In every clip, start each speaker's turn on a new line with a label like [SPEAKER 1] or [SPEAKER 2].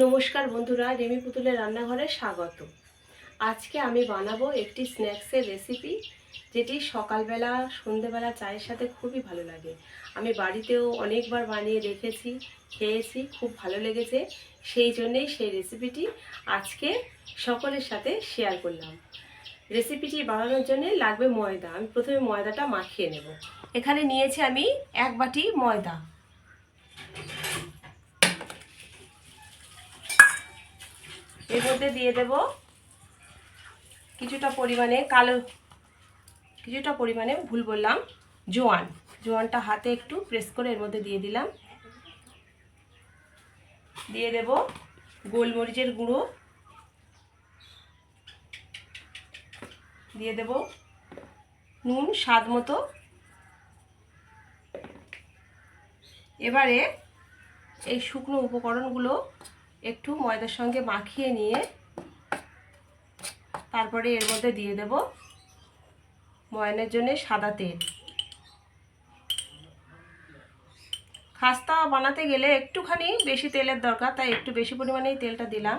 [SPEAKER 1] নমস্কার বন্ধুরা, রেমি পুতুলের রান্নাঘরে স্বাগত। আজকে আমি বানাবো একটি স্ন্যাক্সের রেসিপি, যেটি সকালবেলা সন্ধেবেলা চায়ের সাথে খুবই ভালো লাগে। আমি বাড়িতেও অনেকবার বানিয়ে রেখেছি, খেয়েছি, খুব ভালো লেগেছে। সেই জন্যেই সেই রেসিপিটি আজকে সকলের সাথে শেয়ার করলাম। রেসিপিটি বানানোর জন্য লাগবে ময়দা। আমি প্রথমে ময়দাটা মাখিয়ে নেব। এখানে নিয়েছি আমি 1 বাটি ময়দা। এর মধ্যে দিয়ে দেব কিছুটা পরিমাণে জোয়ানটা হাতে একটু প্রেস করে এর মধ্যে দিয়ে দিলাম। দিয়ে দেব গোলমরিচের গুঁড়ো, দিয়ে দেব নুন স্বাদ মতো। এবারে এই শুকনো উপকরণগুলো একটু ময়দার সঙ্গে মাখিয়ে নিয়ে তারপরে এর মধ্যে দিয়ে দেব ময়ানের জন্য সাদা তেল। খাস্তা বানাতে গেলে একটুখানি বেশি তেলের দরকার, তাই একটু বেশি পরিমাণেই তেলটা দিলাম।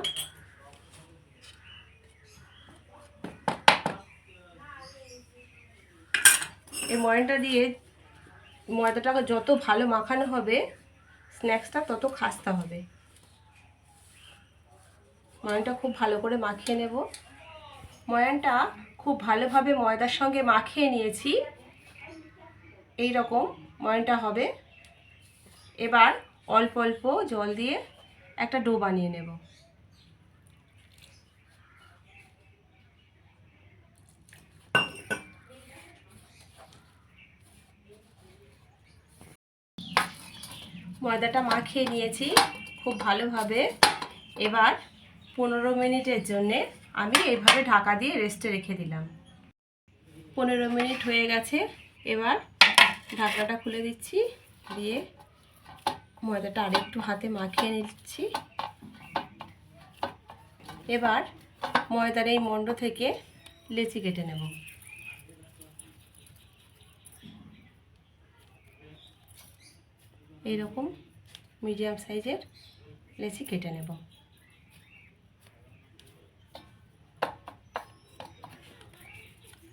[SPEAKER 1] এই ময়ানটা দিয়ে ময়দাটাকে যত ভালো মাখানো হবে স্ন্যাক্সটা তত খাস্তা হবে। ময়ানটা খুব ভালো করে মাখিয়ে নেব। ময়ানটা খুব ভালোভাবে ময়দার সঙ্গে মাখিয়ে নিয়েছি, এই রকম ময়ানটা হবে। এবার অল্প অল্প জল দিয়ে একটা ডো বানিয়ে নেব। ময়দাটা মাখিয়ে নিয়েছি খুব ভালোভাবে। এবার 15 মিনিটের জন্যে আমি এইভাবে ঢাকা দিয়ে রেস্টে রেখে দিলাম। 15 মিনিট হয়ে গেছে। এবার ঢাকনাটা খুলে দিচ্ছি, দিয়ে ময়দাটা আরেকটু হাতে মাখিয়ে নিচ্ছি। এবার ময়দার এই মণ্ড থেকে লেচি কেটে নেব। এইরকম মিডিয়াম সাইজের লেচি কেটে নেব।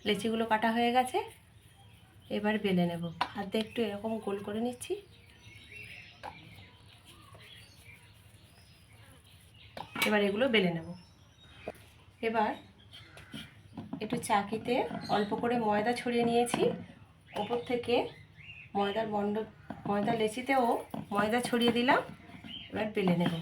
[SPEAKER 1] লেচিগুলো কাটা হয়ে গেছে। এবার বেলে নেব। হাত দিয়ে একটু এরকম গোল করে নিচ্ছি। এবার এগুলো বেলে নেব। এবার একটু চাকিতে অল্প করে ময়দা ছড়িয়ে নিয়েছি। ওপর থেকে ময়দার লেচিতেও ময়দা ছড়িয়ে দিলাম। এবার বেলে নেব।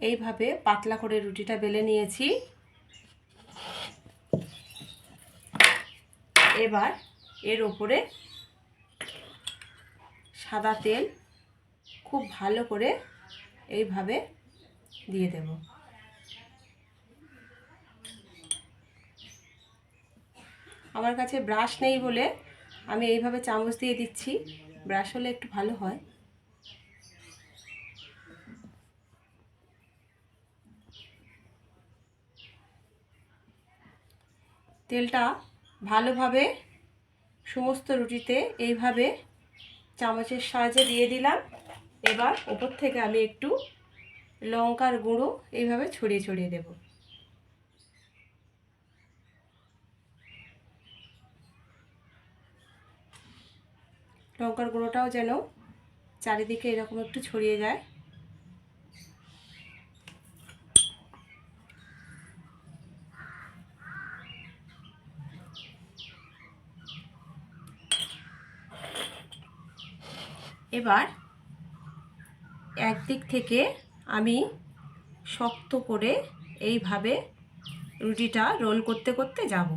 [SPEAKER 1] এইভাবে পাতলা করে রুটিটা বেলে নিয়েছি। এবার এর ওপরে সাদা তেল খুব ভালো করে এইভাবে দিয়ে দেব। আমার কাছে ব্রাশ নেই বলে আমি এইভাবে চামচ দিয়ে দিচ্ছি। ব্রাশ হলে একটু ভালো হয়। তেলটা ভালোভাবে সমস্ত রুটিতে এইভাবে চামচের সাহায্যে দিয়ে দিলাম। এবার ওপর থেকে আমি একটু লঙ্কার গুঁড়ো এইভাবে ছড়িয়ে ছড়িয়ে দেব। লঙ্কার গুঁড়োটাও যেন চারিদিকে এরকম একটু ছড়িয়ে যায়। এবার একদিক থেকে আমি শক্ত করে এইভাবে রুটিটা রোল করতে করতে যাব।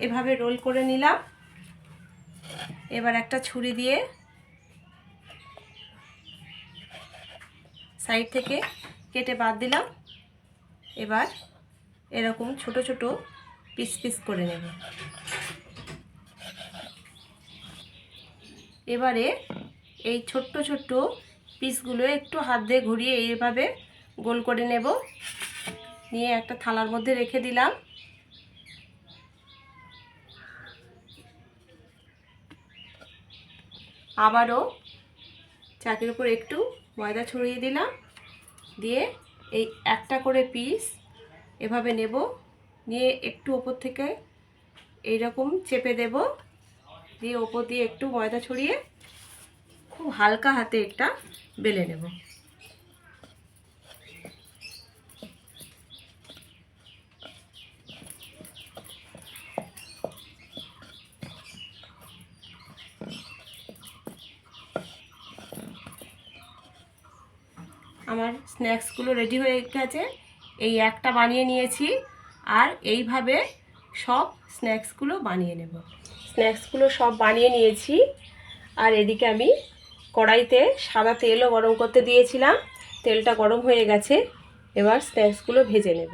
[SPEAKER 1] এভাবে রোল করে নিলাম। এবার একটা ছুরি দিয়ে সাইড থেকে কেটে বাদ দিলাম। এবার এরকম ছোট ছোট পিস পিস করে নেব। এবারে এই ছোট্ট ছোট্ট পিসগুলো একটু হাত দিয়ে ঘুরিয়ে এইভাবে গোল করে নেব। নিয়ে একটা থালার মধ্যে রেখে দিলাম। আবারও চাকির উপর একটু ময়দা ছড়িয়ে দিলাম। দিয়ে এই একটা করে পিস এভাবে নেব। নিয়ে একটু ওপর থেকে এইরকম চেপে দেব। দিয়ে ওপর দিয়ে একটু ময়দা ছড়িয়ে খুব হালকা হাতে একটা বেলে নেব। আমার স্ন্যাক্সগুলো রেডি হয়ে গেছে। এই একটা বানিয়ে নিয়েছি, আর এইভাবে সব স্ন্যাক্সগুলো বানিয়ে নেব। স্ন্যাক্সগুলো সব বানিয়ে নিয়েছি, আর এদিকে আমি কড়াইতে সাদা তেলও গরম করতে দিয়েছিলাম। তেলটা গরম হয়ে গেছে, এবার স্ন্যাক্সগুলো ভেজে নেব।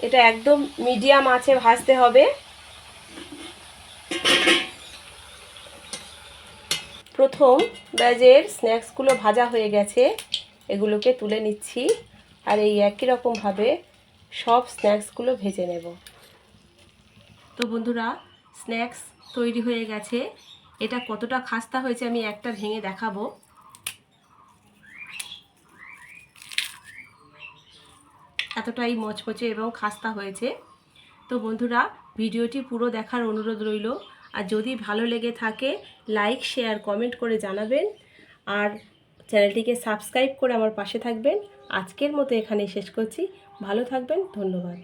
[SPEAKER 1] এটা একদম মিডিয়াম আঁচে ভাজতে হবে। প্রথম ব্যাচের স্ন্যাক্সগুলো ভাজা হয়ে গেছে, এগুলোকে তুলে নিচ্ছি। আর এই একই রকমভাবে সব স্ন্যাক্সগুলো ভেজে নেব। তো বন্ধুরা, স্ন্যাক্স তৈরি হয়ে গেছে। এটা কতটা খাস্তা হয়েছে আমি একটা ভেঙে দেখাবো। এতটাই মচমচে এবং খাস্তা হয়েছে। তো বন্ধুরা, ভিডিওটি পুরো দেখার অনুরোধ রইল। আর যদি ভালো লেগে থাকে লাইক, শেয়ার, কমেন্ট করে জানাবেন। আর চ্যানেলটিকে সাবস্ক্রাইব করে আমার পাশে থাকবেন। আজকের মতো এখানেই শেষ করছি। ভালো থাকবেন, ধন্যবাদ।